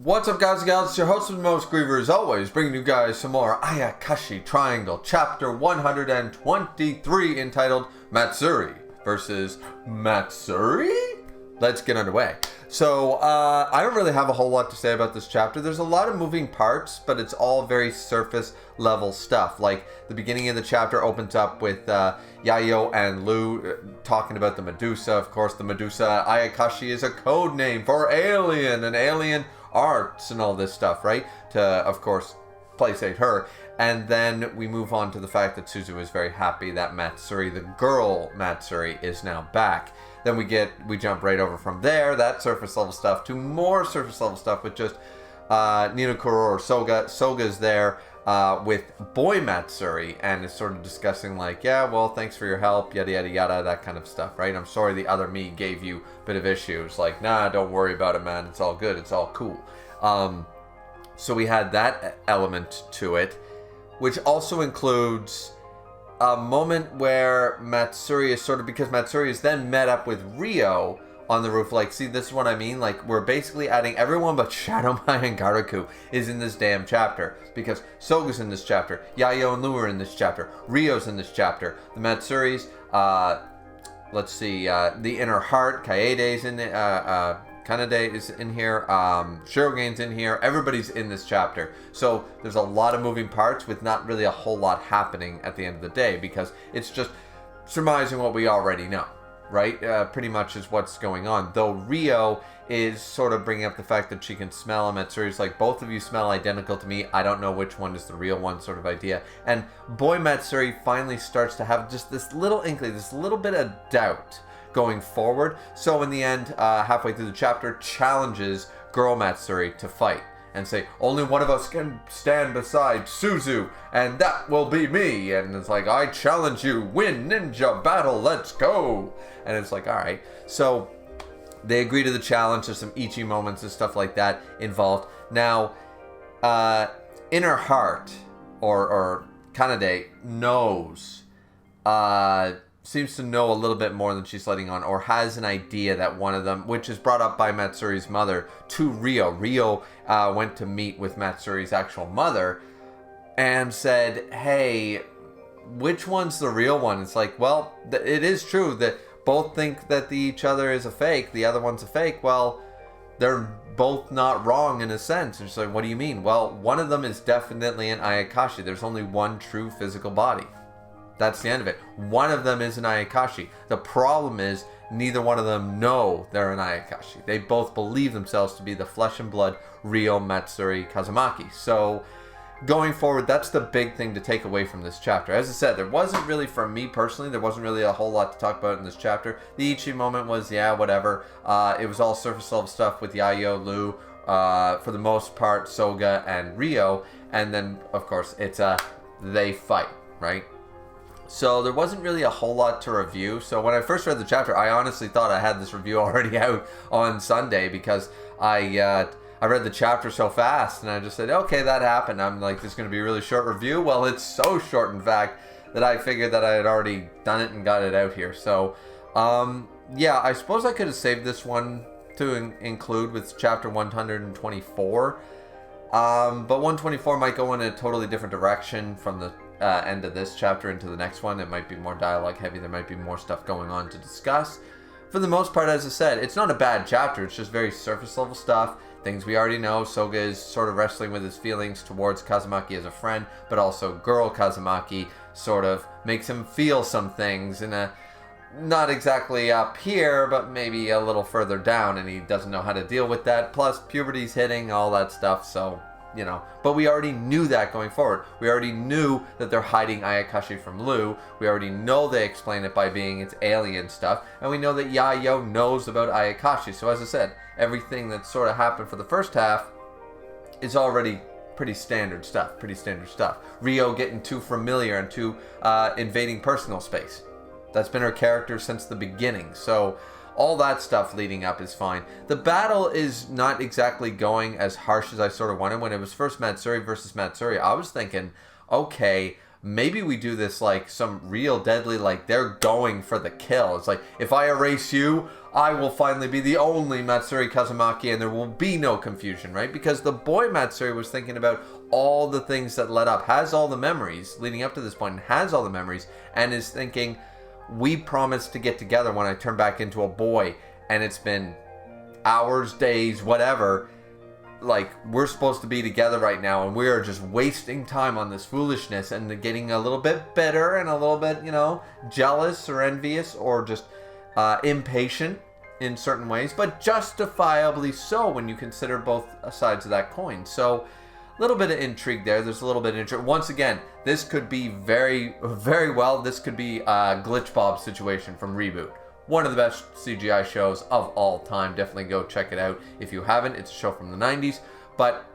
What's up, guys and gals? It's your host with the most, Griever, as always, bringing you guys some more Ayakashi Triangle, chapter 123, entitled Matsuri versus Matsuri? Let's get underway. So, I don't really have a whole lot to say about this chapter. There's a lot of moving parts, but it's all very surface level stuff. Like, the beginning of the chapter opens up with Yayo and Lu talking about the Medusa. Of course, the Medusa Ayakashi is a code name for alien and alien arts and all this stuff, right? To, of course, placate her. And then we move on to the fact that Suzu is very happy that Matsuri, the girl Matsuri, is now back. Then we jump right over from there, that surface level stuff, to more surface level stuff with just Ninokuro or Soga. Soga's there with boy Matsuri and is sort of discussing like, yeah, well, thanks for your help, yada yada yada, that kind of stuff, right? I'm sorry the other me gave you a bit of issues. Like, nah, don't worry about it, man. It's all good. It's all cool. So we had that element to it, which also includes a moment where Matsuri is sort of, because Matsuri is then met up with Ryo on the roof. Like, see, this is what I mean? Like, we're basically adding everyone but Shadow Mai and Garuku is in this damn chapter. Because Soga's in this chapter, Yayo and Lu are in this chapter, Ryo's in this chapter, the Matsuris, let's see, the Inner Heart, Kaede's in it, Kanade is in here, Shirogane's in here, everybody's in this chapter. So there's a lot of moving parts with not really a whole lot happening at the end of the day, because it's just surmising what we already know, right? Pretty much is what's going on. Though Ryo is sort of bringing up the fact that she can smell him. Matsuri's like, both of you smell identical to me. I don't know which one is the real one, sort of idea. And boy Matsuri finally starts to have just this little inkling, this little bit of doubt going forward. So in the end, halfway through the chapter, challenges girl Matsuri to fight and say, only one of us can stand beside Suzu, and that will be me. And it's like, I challenge you, win ninja battle, let's go. And it's like, all right. So they agree to the challenge. There's some Ichi moments and stuff like that involved. Now, Inner Heart or Kanade knows, seems to know a little bit more than she's letting on, or has an idea that one of them, which is brought up by Matsuri's mother to Ryo. Ryo went to meet with Matsuri's actual mother and said, hey, which one's the real one? It's like, well, it is true that both think that each other is a fake, the other one's a fake. Well, they're both not wrong in a sense. And she's like, what do you mean? Well, one of them is definitely an Ayakashi. There's only one true physical body. That's the end of it. One of them is an Ayakashi. The problem is neither one of them know they're an Ayakashi. They both believe themselves to be the flesh and blood Ryo Matsuri Kazumaki. So going forward, that's the big thing to take away from this chapter. As I said, there wasn't really, for me personally, there wasn't really a whole lot to talk about in this chapter. The Ichi moment was, yeah, whatever. It was all surface level stuff with Yayo, Lu, for the most part, Soga and Ryo. And then, of course, it's they fight, right? So there wasn't really a whole lot to review. So when I first read the chapter, I honestly thought I had this review already out on Sunday, because I read the chapter so fast and I just said, okay, that happened. I'm like, this is going to be a really short review. Well, it's so short, in fact, that I figured that I had already done it and got it out here. So, yeah, I suppose I could have saved this one to include with chapter 124. But 124 might go in a totally different direction from the end of this chapter into the next one. It might be more dialogue heavy. There might be more stuff going on to discuss. For the most part, as I said, it's not a bad chapter. It's just very surface level stuff. Things we already know. Soga is sort of wrestling with his feelings towards Kazumaki as a friend, but also girl Kazumaki sort of makes him feel some things in a, not exactly up here, but maybe a little further down, and he doesn't know how to deal with that. Plus, puberty's hitting, all that stuff, so, you know. But we already knew that going forward. We already knew that they're hiding Ayakashi from Lu. We already know they explain it by being it's alien stuff. And we know that Yayo knows about Ayakashi. So as I said, everything that sort of happened for the first half is already pretty standard stuff. Ryo getting too familiar and too invading personal space. That's been her character since the beginning. So all that stuff leading up is fine. The battle is not exactly going as harsh as I sort of wanted. When it was first Matsuri versus Matsuri, I was thinking, okay, maybe we do this like some real deadly, like they're going for the kill. It's like, if I erase you, I will finally be the only Matsuri Kazumaki and there will be no confusion, right? Because the boy Matsuri was thinking about all the things that led up, has all the memories leading up to this point, and has all the memories, and is thinking, we promised to get together when I turn back into a boy, and it's been hours, days, whatever. Like, we're supposed to be together right now, and we are just wasting time on this foolishness, and getting a little bit bitter and a little bit, you know, jealous or envious or just impatient in certain ways, but justifiably so when you consider both sides of that coin. So a little bit of intrigue there. There's a little bit of intrigue. Once again, this could be very, very well, this could be a Glitch Bob situation from Reboot. One of the best CGI shows of all time. Definitely go check it out if you haven't. It's a show from the 90s. But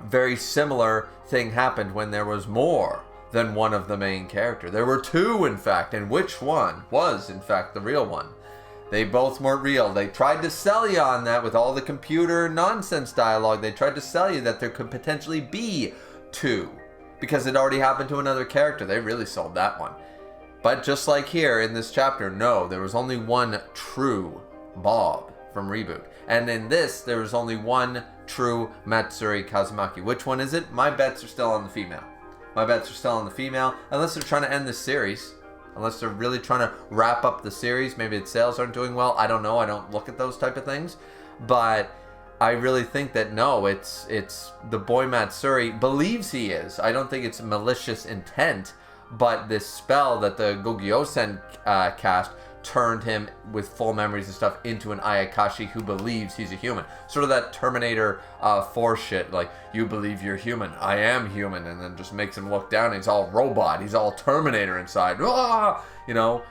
very similar thing happened when there was more than one of the main character. There were two, in fact. And which one was, in fact, the real one? They both weren't real. They tried to sell you on that with all the computer nonsense dialogue. They tried to sell you that there could potentially be two, because it already happened to another character. They really sold that one. But just like here in this chapter, no, there was only one true Bob from Reboot. And in this, there was only one true Matsuri Kazumaki. Which one is it? My bets are still on the female. My bets are still on the female, unless they're trying to end this series. Unless they're really trying to wrap up the series. Maybe its sales aren't doing well. I don't know. I don't look at those type of things. But I really think that no, it's the boy Matsuri believes he is. I don't think it's malicious intent. But this spell that the Gogyo-sen cast turned him with full memories and stuff into an Ayakashi who believes he's a human. Sort of that Terminator 4 shit, like, you believe you're human, I am human, and then just makes him look down and he's all robot, he's all Terminator inside. Ah! You know,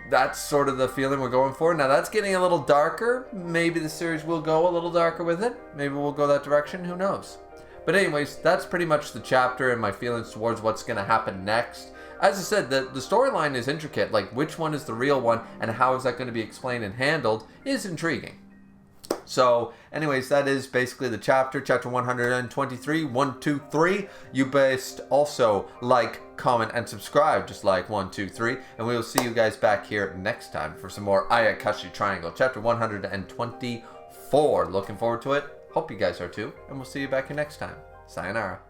that's sort of the feeling we're going for. Now that's getting a little darker. Maybe the series will go a little darker with it. Maybe we'll go that direction, who knows. But anyways, that's pretty much the chapter and my feelings towards what's going to happen next. As I said, the storyline is intricate, like which one is the real one and how is that going to be explained and handled is intriguing. So, anyways, that is basically the chapter 123, 1, 2, 3. You best also like, comment, and subscribe, just like 1, 2, 3. And we will see you guys back here next time for some more Ayakashi Triangle, chapter 124. Looking forward to it. Hope you guys are too. And we'll see you back here next time. Sayonara.